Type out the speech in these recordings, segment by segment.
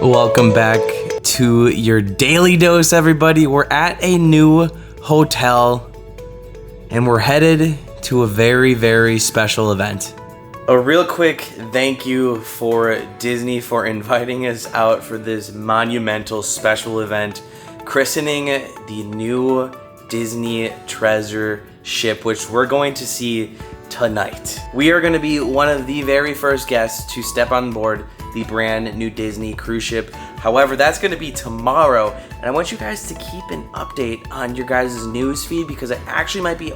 Welcome back to your daily dose, everybody. We're at a new hotel and we're headed to a very, very special event. A real quick thank you for Disney for inviting us out for this monumental special event, christening the new Disney treasure ship, which we're going to see tonight. We are going to be one of the very first guests to step on board the brand new Disney cruise ship. However, that's going to be tomorrow, and I want you guys to keep an update on your guys' news feed because I actually might be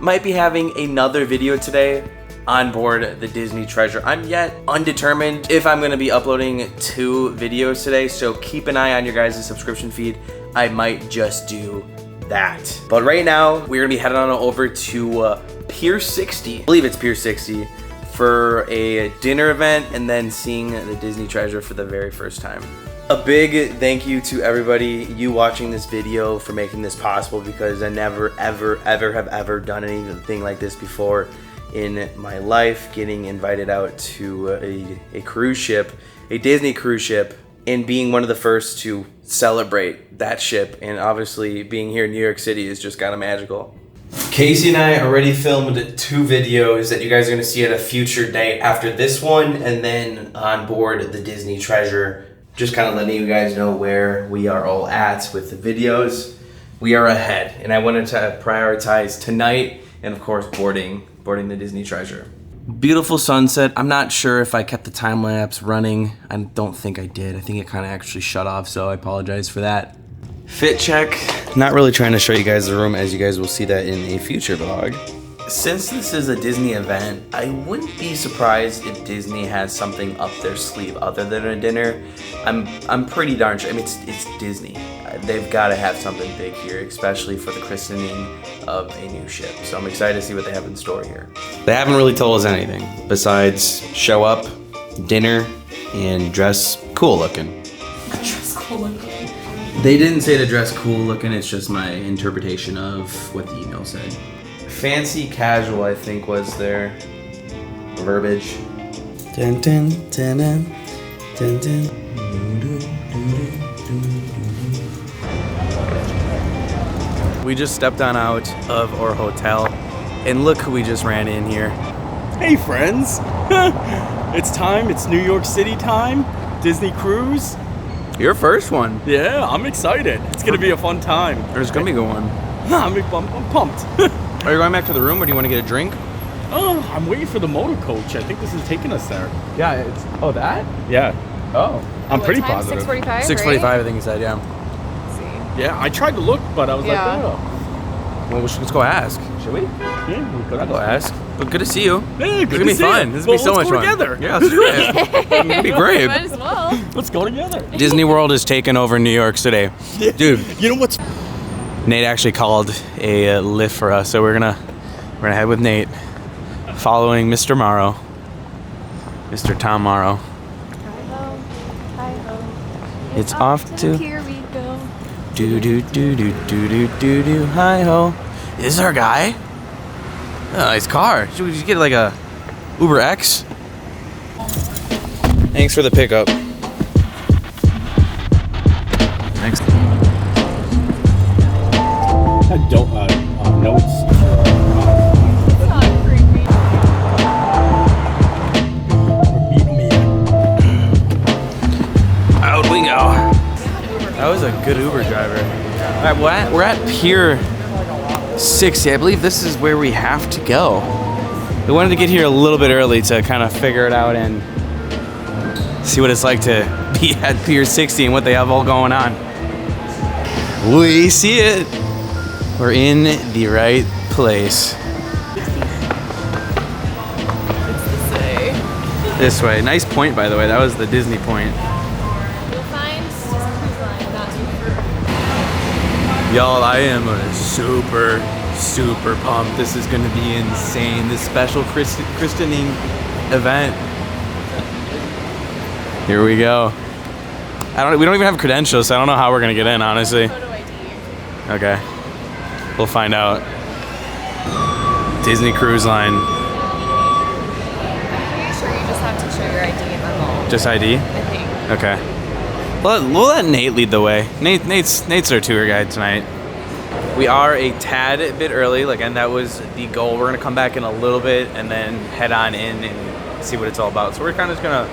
might be having another video today on board the Disney treasure. I'm yet undetermined if I'm going to be uploading 2 videos today, so keep an eye on your guys' subscription feed. I might just do that. But right now, we're going to be heading on over to Pier 60. I believe it's Pier 60 for a dinner event and then seeing the Disney treasure for the very first time. A big thank you to everybody, you watching this video, for making this possible because I never, ever have ever done anything like this before in my life. Getting invited out to a cruise ship, a Disney cruise ship, and being one of the first to celebrate that ship, and obviously being here in New York City is just kind of magical. Casey and I already filmed 2 videos that you guys are going to see at a future date after this one, and then on board the Disney treasure. Just kind of letting you guys know where we are all at with the videos. We are ahead, and I wanted to prioritize tonight and of course boarding the Disney treasure. Beautiful sunset. I'm not sure if I kept the time lapse running. I don't think I did. I think it kind of actually shut off, so I apologize for that. Fit check. Not really trying to show you guys the room, as you guys will see that in a future vlog. Since this is a Disney event, I wouldn't be surprised if Disney has something up their sleeve other than a dinner. I'm pretty darn sure. I mean, it's Disney. They've got to have something big here, especially for the christening of a new ship. So I'm excited to see what they have in store here. They haven't really told us anything besides show up, dinner, and dress cool looking. Dress cool looking. They didn't say to dress cool looking. It's just my interpretation of what the email said. Fancy casual, I think, was their verbiage. Dun, dun, dun, dun, dun, dun. We just stepped on out of our hotel, and look who we just ran in here. Hey friends, it's time, it's New York City time, Disney cruise. Your first one. Yeah, I'm excited. It's gonna be a fun time. There's gonna be a good one. I'm pumped. Are you going back to the room, or do you want to get a drink? Oh, I'm waiting for the motor coach. I think this is taking us there. Yeah, it's, oh, that? Yeah. Oh. I'm pretty time? positive. 6:45, 6:45, right? I think he said, yeah. Let's see. Yeah, I tried to look, but I was Yeah. like, oh. Well, let's go ask. Should we? Yeah, we could. I'll go ask. But good to see you. Yeah, It's good gonna be to see fun. you. This is gonna be so much fun. Together. Yeah, let's do it. It's gonna be great. Might as well. Let's go together. Disney World is taking over New York City. Dude, You know what's... Nate actually called a lift for us, so we're gonna head with Nate, following Mr. Morrow, Mr. Tom Morrow. Hi-ho, hi-ho. It's off to Here we go. do do do do do do do do hi ho. This is our guy. Oh, nice car. Should we get like a Uber X? Thanks for the pickup. Thanks. Notes. It's not creepy. Out we go. That was a good Uber driver. All right, we're at Pier 60. I believe this is where we have to go. We wanted to get here a little bit early to kind of figure it out and see what it's like to be at Pier 60 and what they have all going on. We see it. We're in the right place. It's this way. This way. Nice point, by the way. That was the Disney point. You'll find just cruise line, not Uber. Y'all, I am super pumped. This is gonna be insane. This special christening event. Here we go. We don't even have credentials, so I don't know how we're gonna get in, honestly. Photo ID. Okay. We'll find out. Disney Cruise Line. Pretty sure you just have to show your ID in the mall. Just ID? I think. Okay. We'll let Nate lead the way. Nate's our tour guide tonight. We are a tad bit early, and that was the goal. We're gonna come back in a little bit and then head on in and see what it's all about. So we're kind of just gonna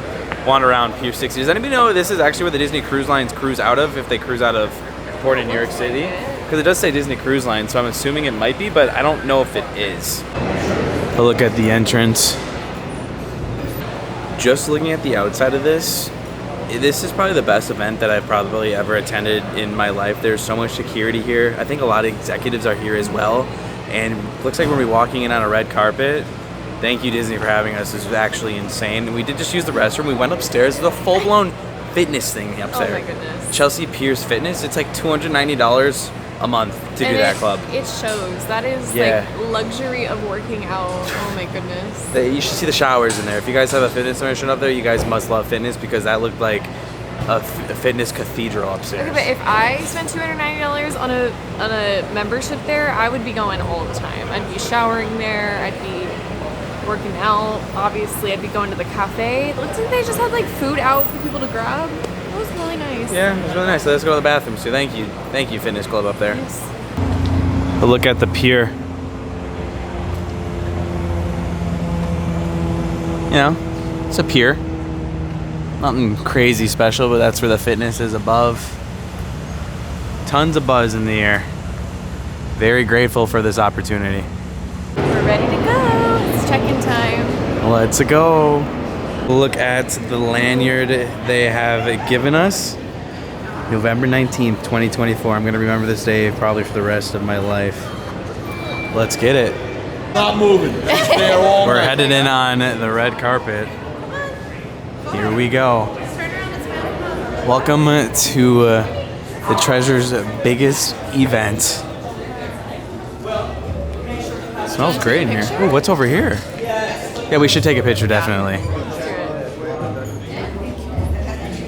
wander around Pier 60. Does anybody know this is actually where the Disney Cruise Lines cruise out of if they cruise out of port in New York City? Because it does say Disney Cruise Line, so I'm assuming it might be, but I don't know if it is. A look at the entrance. Just looking at the outside of this is probably the best event that I've probably ever attended in my life. There's so much security here. I think a lot of executives are here as well. And looks like we're gonna be walking in on a red carpet. Thank you, Disney, for having us. This is actually insane. And we did just use the restroom. We went upstairs. There's a full-blown fitness thing upstairs. Oh my goodness. Chelsea Pier's Fitness. It's like $290 a month to do that club. It shows. That is luxury of working out. Oh my goodness. You should see the showers in there. If you guys have a fitness membership up there, you guys must love fitness because that looked like a fitness cathedral upstairs. Okay, but if I spent $290 on a membership there, I would be going all the time. I'd be showering there. I'd be working out. Obviously, I'd be going to the cafe. It looks like they just had food out for people to grab. It was really nice. Yeah, it was really nice. So let's go to the bathroom. So thank you, fitness club up there. Yes. A look at the pier. You know, it's a pier. Nothing crazy special, but that's where the fitness is above. Tons of buzz in the air. Very grateful for this opportunity. We're ready to go. It's check-in time. Let's go. Look at the lanyard they have given us. November 19th, 2024. I'm gonna remember this day probably for the rest of my life. Let's get it. Not moving. It's there all We're night. headed in on the red carpet. Here we go. Welcome to the Treasure's biggest event. Smells great in here. Ooh, what's over here? Yeah, we should take a picture, definitely.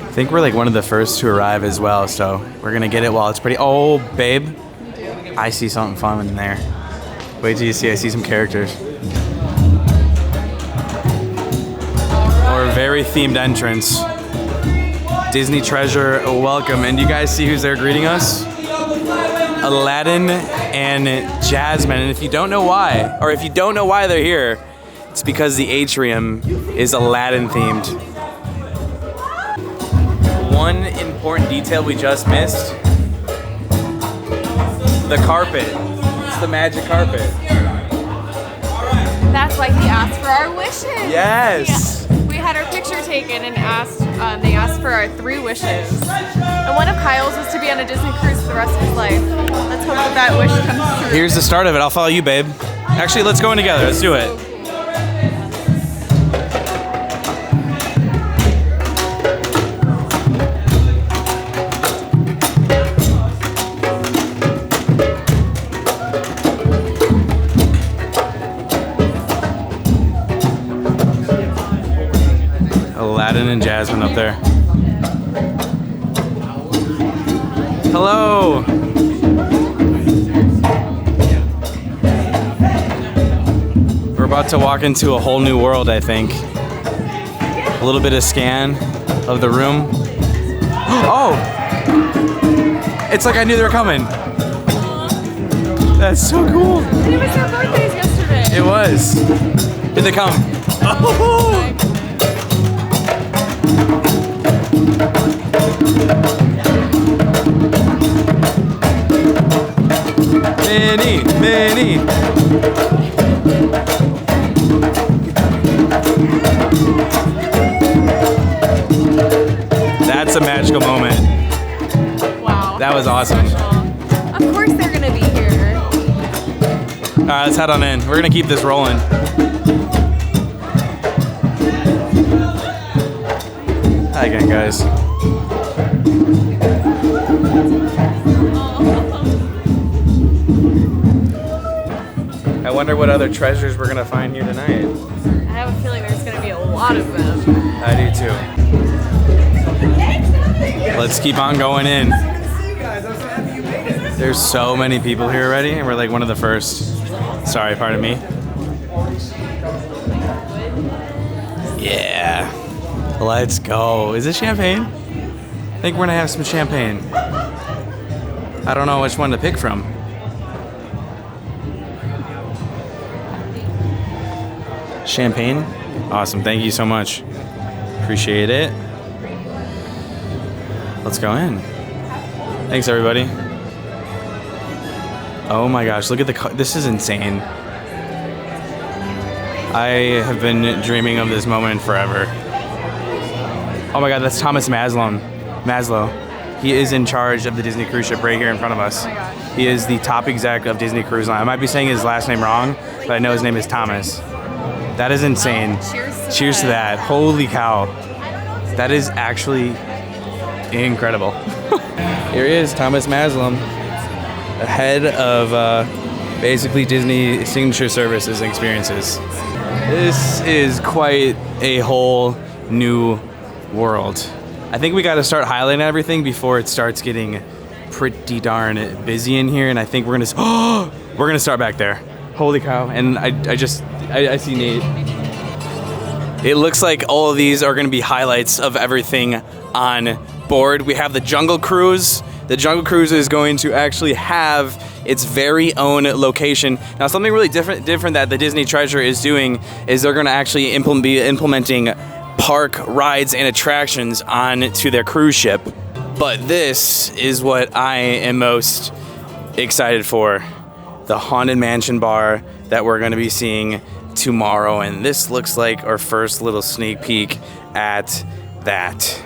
I think we're one of the first to arrive as well, so we're gonna get it while it's pretty. Oh, babe, I see something fun in there. Wait till you see. I see some characters. Or a very themed entrance. Disney Treasure, welcome. And you guys see who's there greeting us? Aladdin and Jasmine. And if you don't know why, or if you don't know why they're here, it's because the atrium is Aladdin themed. One important detail we just missed. The carpet. It's the magic carpet. That's why he asked for our wishes. Yes. Yeah. We had our picture taken and they asked for our 3 wishes. And one of Kyle's was to be on a Disney cruise for the rest of his life. Let's hope that wish comes true. Here's the start of it. I'll follow you, babe. Actually, let's go in together. Let's do it. Aladdin and Jasmine up there. Hello. We're about to walk into a whole new world, I think. A little bit of scan of the room. Oh! It's like I knew they were coming. That's so cool. It was their birthdays yesterday. It was. Here they come. Oh! Many. That's a magical moment. Wow. That was awesome. Of course they're gonna be here. All right, let's head on in. We're gonna keep this rolling. Hi again, guys. I wonder what other treasures we're gonna find here tonight. I have a feeling there's gonna be a lot of them. I do too. Let's keep on going in. There's so many people here already, and we're one of the first. Sorry, pardon me. Yeah. Let's go. Is this champagne? think we're gonna have some champagne. I don't know which one to pick from. Champagne? Awesome, thank you so much. Appreciate it. Let's go in. Thanks, everybody. Oh my gosh, look at this is insane. I have been dreaming of this moment forever. Oh my God, that's Thomas Maslow. He is in charge of the Disney cruise ship right here in front of us. He is the top exec of Disney Cruise Line. I might be saying his last name wrong, but I know his name is Thomas. That is insane. Cheers to that. Holy cow. That is actually incredible. Here he is, Thomas Maslow, the head of basically Disney signature services and experiences. This is quite a whole new world. I think we got to start highlighting everything before it starts getting pretty darn busy in here, and I think we're gonna start back there. Holy cow! And I see Nate. It looks like all of these are gonna be highlights of everything on board. We have the Jungle Cruise. The Jungle Cruise is going to actually have its very own location. Now, something really different that the Disney Treasure is doing is they're going to actually be implementing park rides and attractions onto their cruise ship. But this is what I am most excited for. The Haunted Mansion bar that we're going to be seeing tomorrow. And this looks like our first little sneak peek at that.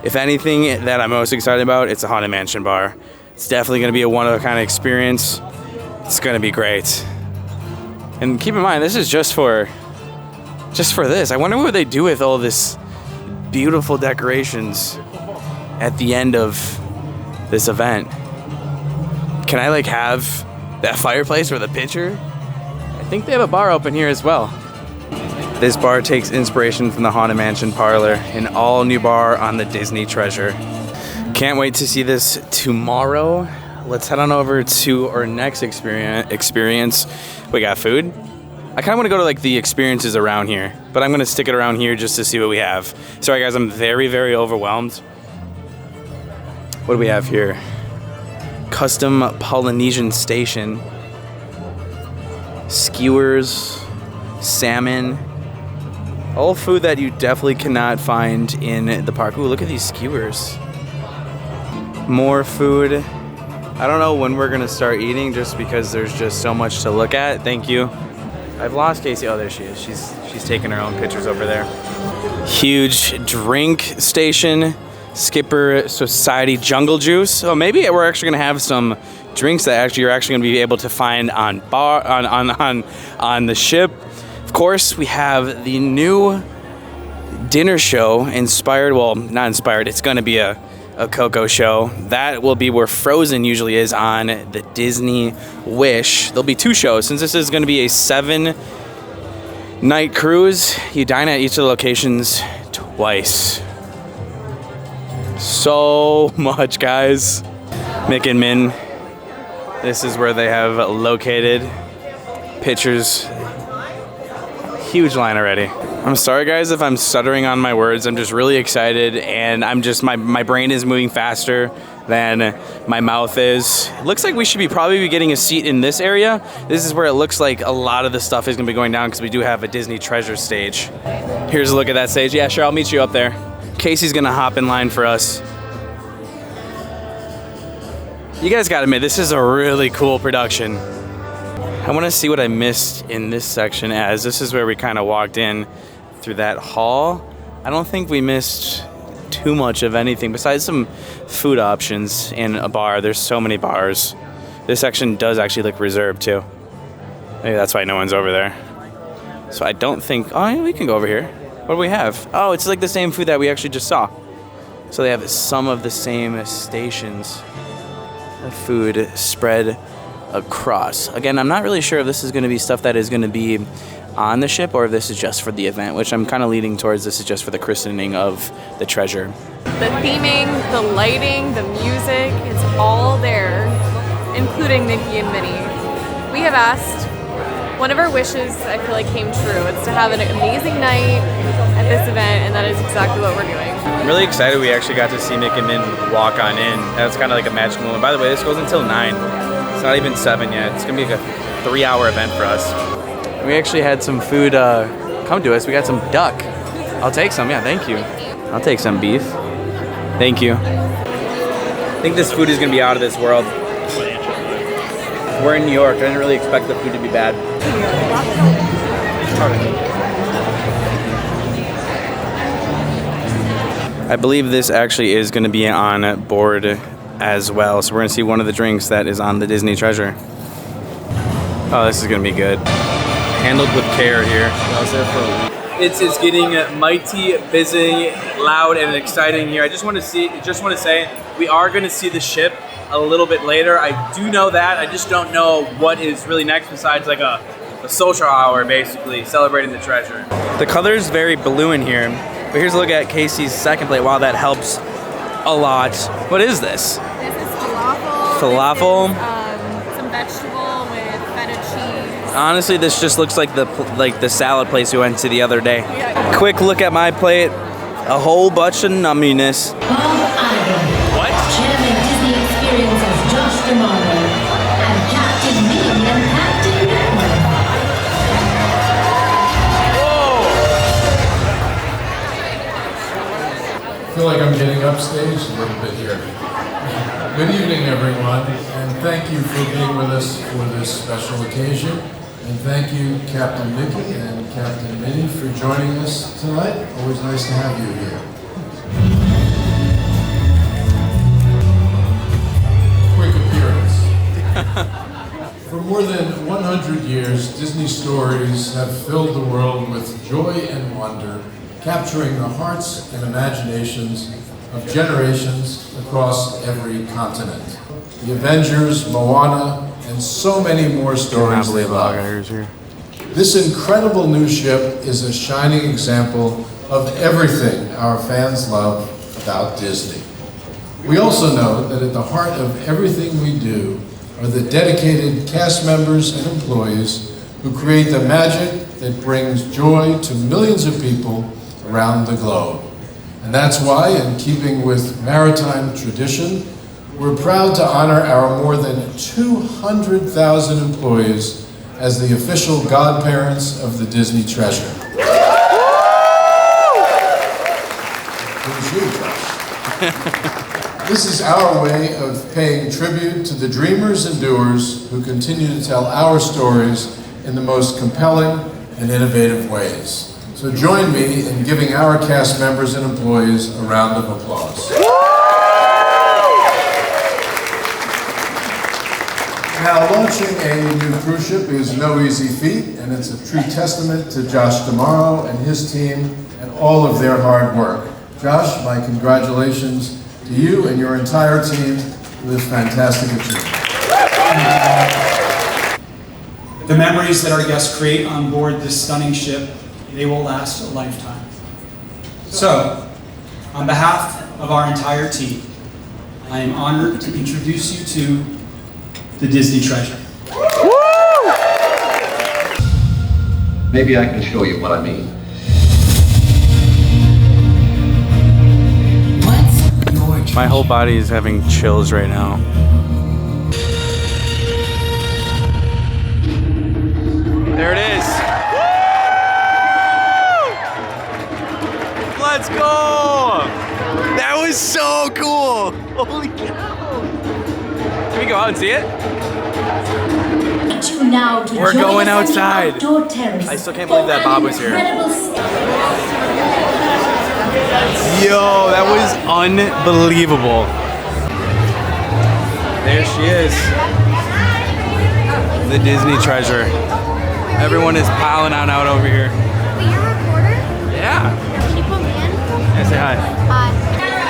If anything that I'm most excited about, it's a Haunted Mansion bar. It's definitely going to be a one-of-a-kind experience. It's going to be great. And keep in mind, this is just for this. I wonder what they do with all this beautiful decorations at the end of this event. Can I like have that fireplace or the picture? I think they have a bar open here as well. This bar takes inspiration from the Haunted Mansion parlor, an all-new bar on the Disney Treasure. Can't wait to see this tomorrow. Let's head on over to our next experience. We got food. I kind of want to go to like the experiences around here, but I'm going to stick it around here just to see what we have. Sorry guys, I'm very, very overwhelmed. What do we have here? Custom Polynesian station. Skewers, salmon. All food that you definitely cannot find in the park. Ooh, look at these skewers. More food. I don't know when we're gonna start eating just because there's just so much to look at. Thank you. I've lost Casey. Oh, there she is. She's taking her own pictures over there. Huge drink station. Skipper Society Jungle Juice. Oh, maybe we're actually gonna have some drinks that you're actually gonna be able to find on the ship. Of course, we have the new dinner show inspired, well, not inspired, it's going to be a Coco show. That will be where Frozen usually is on the Disney Wish. There'll be 2 shows. Since this is going to be a 7-night cruise, you dine at each of the locations twice. So much, guys. Mick and Min, this is where they have located pictures. Huge line already. I'm sorry guys if I'm stuttering on my words. I'm just really excited and I'm just my brain is moving faster than my mouth is. It looks like we should probably be getting a seat in this area. This is where it looks like a lot of the stuff is gonna be going down because we do have a Disney Treasure stage. Here's a look at that stage. Yeah, sure, I'll meet you up there. Casey's gonna hop in line for us. You guys gotta admit, this is a really cool production. I want to see what I missed in this section, as this is where we kind of walked in through that hall. I don't think we missed too much of anything besides some food options in a bar. There's so many bars. This section does actually look reserved too. Maybe that's why no one's over there. So I don't think, oh yeah, we can go over here. What do we have? Oh, it's like the same food that we actually just saw. So they have some of the same stations. The food spread across. Again, I'm not really sure if this is going to be stuff that is going to be on the ship or if this is just for the event, which I'm kind of leaning towards this is just for the christening of the treasure. The theming, the lighting, the music, it's all there, including Mickey and Minnie. We have asked one of our wishes, I feel like, came true. It's to have an amazing night at this event, and that is exactly what we're doing. I'm really excited we actually got to see Mick and Min walk on in. That's kind of like a magical moment. By the way, this goes until 9. It's not even 7 yet. It's gonna be like a 3-hour event for us. We actually had some food come to us. We got some duck. I'll take some, yeah, thank you. I'll take some beef. Thank you. I think this food is gonna be out of this world. We're in New York. I didn't really expect the food to be bad. I believe this actually is going to be on board as well. So we're going to see one of the drinks that is on the Disney Treasure. Oh, this is going to be good. Handled with care here. I was there for a week. It's getting mighty, busy, loud, and exciting here. I just want to say we are going to see the ship a little bit later. I do know that. I just don't know what is really next besides like a social hour, basically, celebrating the treasure. The color is very blue in here, but here's a look at Casey's second plate. Wow, that helps a lot. What is this? This is falafel. Falafel. This is, some vegetable with feta cheese. Honestly, this just looks like the salad place we went to the other day. Yeah. Quick look at my plate. A whole bunch of numminess. What? Chairman Disney Experiences Josh D'Amaro and Captain Ming and Captain Network. I feel like I'm getting upstage a little bit here. Good evening, everyone, and thank you for being with us for this special occasion. And thank you, Captain Mickey and Captain Minnie, for joining us tonight. Always nice to have you here. Quick appearance. For more than 100 years, Disney stories have filled the world with joy and wonder, capturing the hearts and imaginations of generations across every continent. The Avengers, Moana, and so many more stories. I believe Iger's here. This incredible new ship is a shining example of everything our fans love about Disney. We also know that at the heart of everything we do are the dedicated cast members and employees who create the magic that brings joy to millions of people around the globe. And that's why, in keeping with maritime tradition, we're proud to honor our more than 200,000 employees as the official godparents of the Disney Treasure. Who's you, Josh? This is our way of paying tribute to the dreamers and doers who continue to tell our stories in the most compelling and innovative ways. So join me in giving our cast members and employees a round of applause. Now, launching a new cruise ship is no easy feat, and it's a true testament to Josh D'Amaro and his team and all of their hard work. Josh, my congratulations to you and your entire team for this fantastic achievement. The memories that our guests create on board this stunning ship, they will last a lifetime. So, on behalf of our entire team, I am honored to introduce you to the Disney Treasure. Maybe I can show you what I mean. My whole body is having chills right now. There it is. Woo! Let's go! That was so cool! Holy cow! Can we go out and see it? We're going outside. I still can't believe that Bob was here. Yo, that was unbelievable. There she is. The Disney Treasure. Everyone is piling on out over here. Wait, you're a reporter? Yeah. Keep them in. Yeah, say hi. Hi.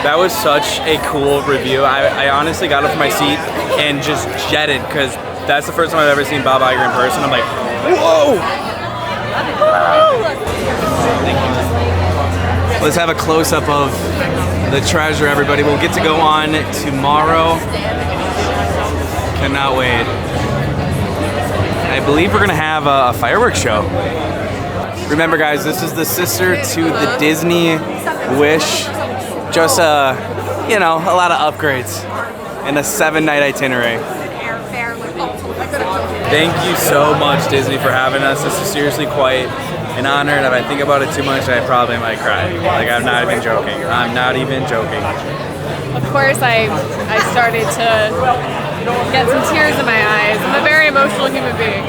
That was such a cool review. I honestly got up from my seat and just jetted because that's the first time I've ever seen Bob Iger in person. I'm like, whoa! Let's have a close-up of the treasure, everybody. We'll get to go on tomorrow. Cannot wait. I believe we're gonna have a fireworks show. Remember guys, this is the sister to the Disney Wish. Just you know, a lot of upgrades in a 7-night itinerary. Thank you so much, Disney, for having us. This is seriously quite an honor, and if I think about it too much, I probably might cry. Like, I'm not even joking. I'm not even joking. Of course, I started to get some tears in my eyes. I'm a very emotional human being.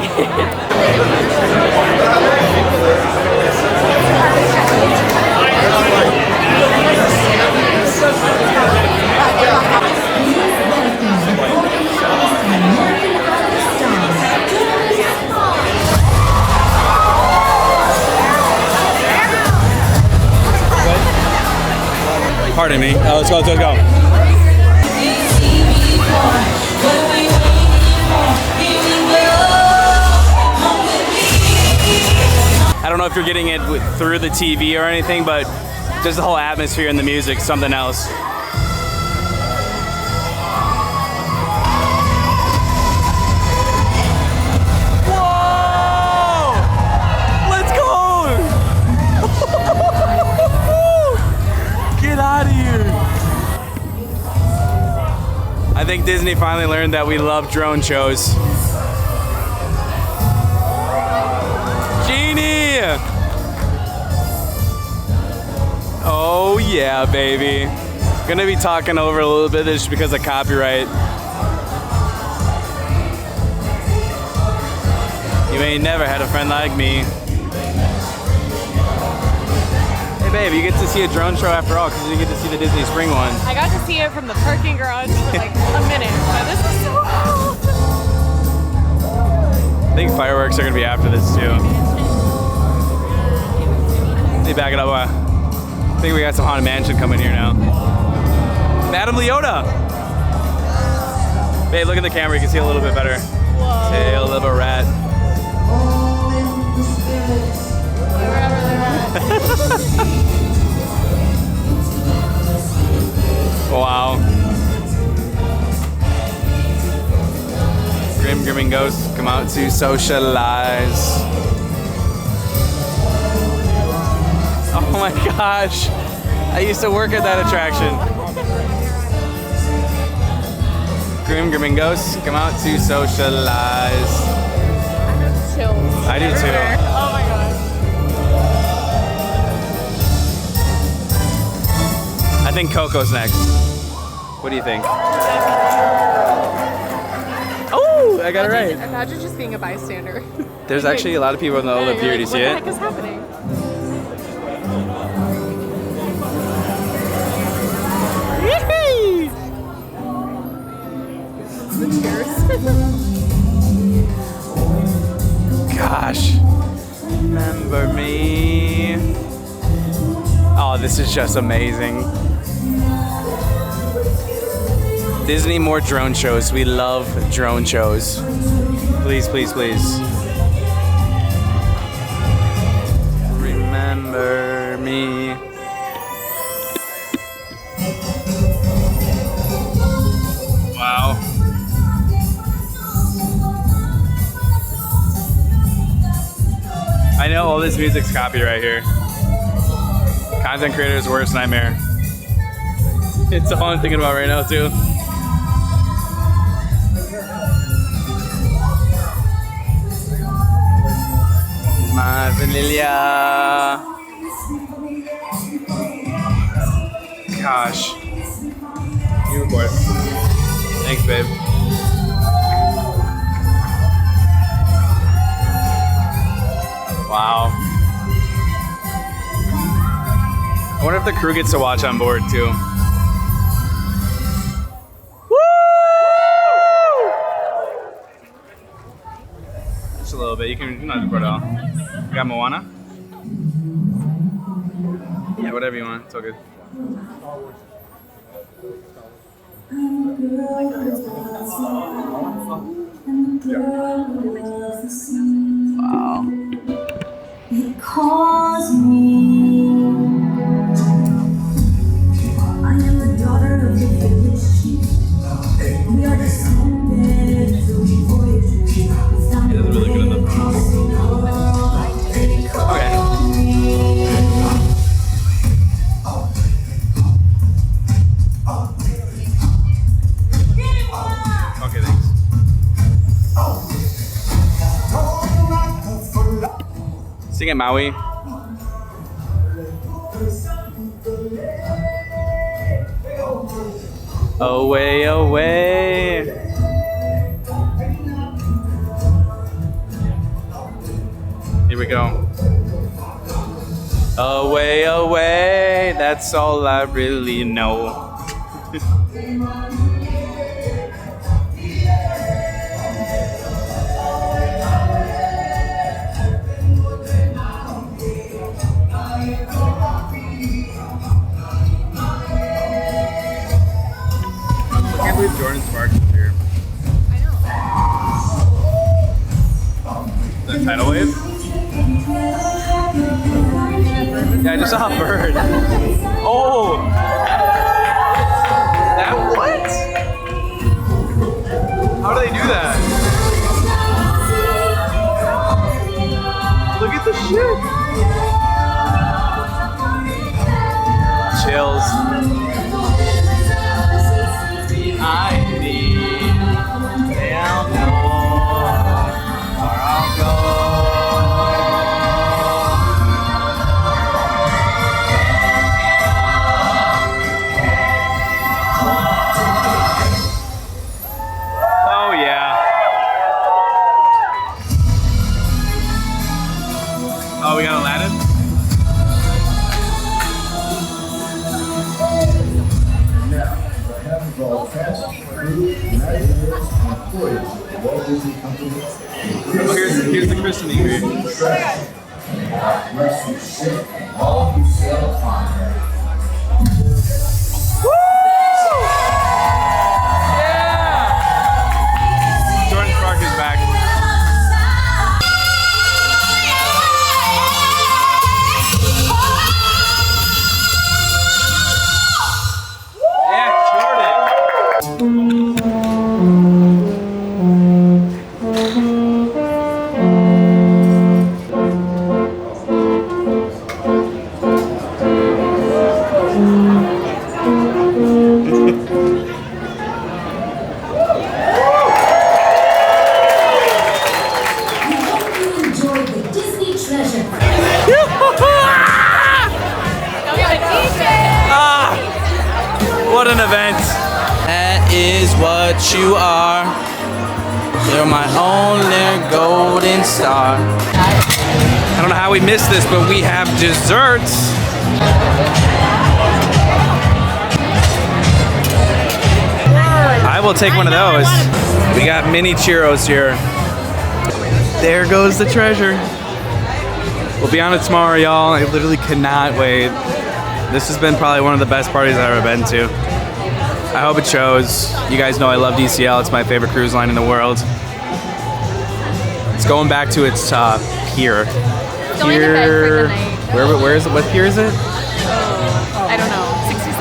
Pardon me. Let's go. I don't know if you're getting it through the TV or anything, but just the whole atmosphere and the music, something else. Whoa! Let's go! Get out of here! I think Disney finally learned that we love drone shows. Oh yeah, baby. Gonna be talking over a little bit just because of copyright. You ain't never had a friend like me. Hey babe, you get to see a drone show after all because you get to see the Disney Spring one. I got to see it from the parking garage for like a minute, but this is so cool. I think fireworks are gonna be after this too. Hey, back it up. I think we got some Haunted Mansion coming here now. Madame Leota! Babe, look at the camera, you can see a little bit better. Whoa. Tail of a rat. Wow. Grimming ghosts come out to socialize. Oh my gosh, I used to work at that attraction. Grimming ghosts come out to socialize. I have chills. I do too. everywhere. Oh my gosh. I think Coco's next. What do you think? Oh, I got it right. Imagine just being a bystander. There's actually a lot of people in the Ola Pier. Do you see it? What the heck is happening? Gosh. Remember me. Oh, this is just amazing. Disney, more drone shows. We love drone shows. Please, please, please. Remember me. Wow. I know all this music's copyright here. Content creator's worst nightmare. It's all I'm thinking about right now too. My vanilla. Gosh. You record. Thanks, babe. Wow. I wonder if the crew gets to watch on board too. Woo! Just a little bit. You can not record all. You got Moana? Yeah, whatever you want. It's all good. Wow. It calls me. I am the daughter of the village chief. We are descended from voyages. He does a really good Sing it, Maui. Away, away. Here we go. Away, away, that's all I really know. I can't believe Jordan Sparks is here. The tidal wave? Yeah, I just saw a bird. Oh! That what? How do they do that? Look at the shit. Chills. I need down north, or I'll go. Oh yeah. Oh, we got Aladdin? Oh, here's the Christening here. Yeah! Jordan Spark is back. Yeah, Jordan. What an event. That is what you are. You're my only golden star. I don't know how we missed this, but we have desserts. I will take one of those. We got mini churros here. There goes the treasure. We'll be on it tomorrow, y'all. I literally cannot wait. This has been probably one of the best parties I've ever been to. I hope it shows. You guys know I love DCL. It's my favorite cruise line in the world. It's going back to its pier. Going to bed for the night. Where is it? What pier is it? I don't know. 66?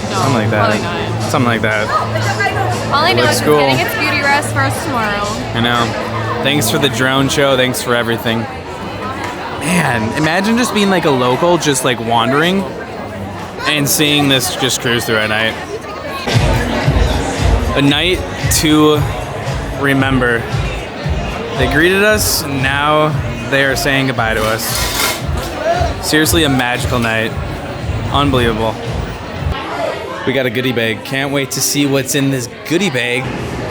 No, Something like that. probably not. Something like that. All I know Looks is cool. it's getting its beauty rest for us tomorrow. I know. Thanks for the drone show. Thanks for everything. Man, imagine just being like a local, just like wandering and seeing this just cruise through at night. A night to remember. They greeted us, now they are saying goodbye to us. Seriously, a magical night. Unbelievable. We got a goodie bag. Can't wait to see what's in this goodie bag.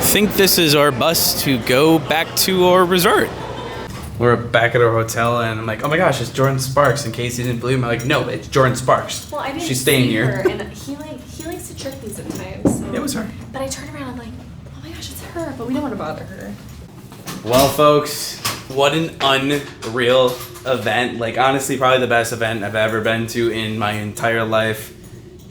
Think this is our bus to go back to our resort. We're back at our hotel and I'm like, oh my gosh, it's Jordan Sparks. In case you didn't believe me, I'm like, no, it's Jordan Sparks. Well, I didn't She's staying see here. her, and he likes to trick me sometimes. So. It was her. But I turned around, I'm like, oh my gosh, it's her, but we don't want to bother her. Well, folks, what an unreal event. Like, honestly, probably the best event I've ever been to in my entire life.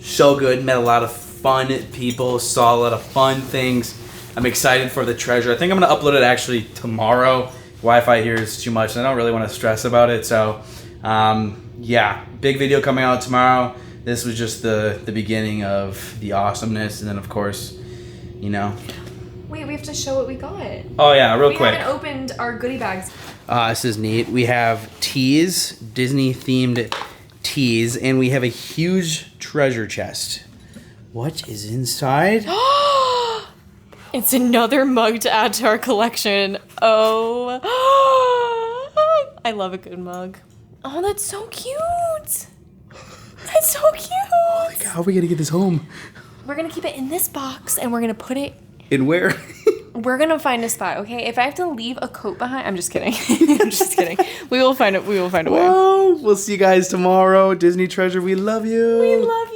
So good, met a lot of fun people, saw a lot of fun things. I'm excited for the treasure. I think I'm gonna upload it actually tomorrow. Wi-Fi here is too much and I don't really want to stress about it. So, yeah, big video coming out tomorrow. This was just the beginning of the awesomeness. And then, of course, you know. Wait, we have to show what we got. Oh, yeah, real quick. We haven't opened our goodie bags. This is neat. We have teas, Disney-themed teas, and we have a huge treasure chest. What is inside? It's another mug to add to our collection. Oh. I love a good mug. Oh, that's so cute. That's so cute. Like, how are we gonna get this home? We're gonna keep it in this box and we're gonna put it. In where? We're gonna find a spot, okay? If I have to leave a coat behind, I'm just kidding. I'm just kidding. We will find it. We will find a way. Whoa, we'll see you guys tomorrow. Disney Treasure, we love you. We love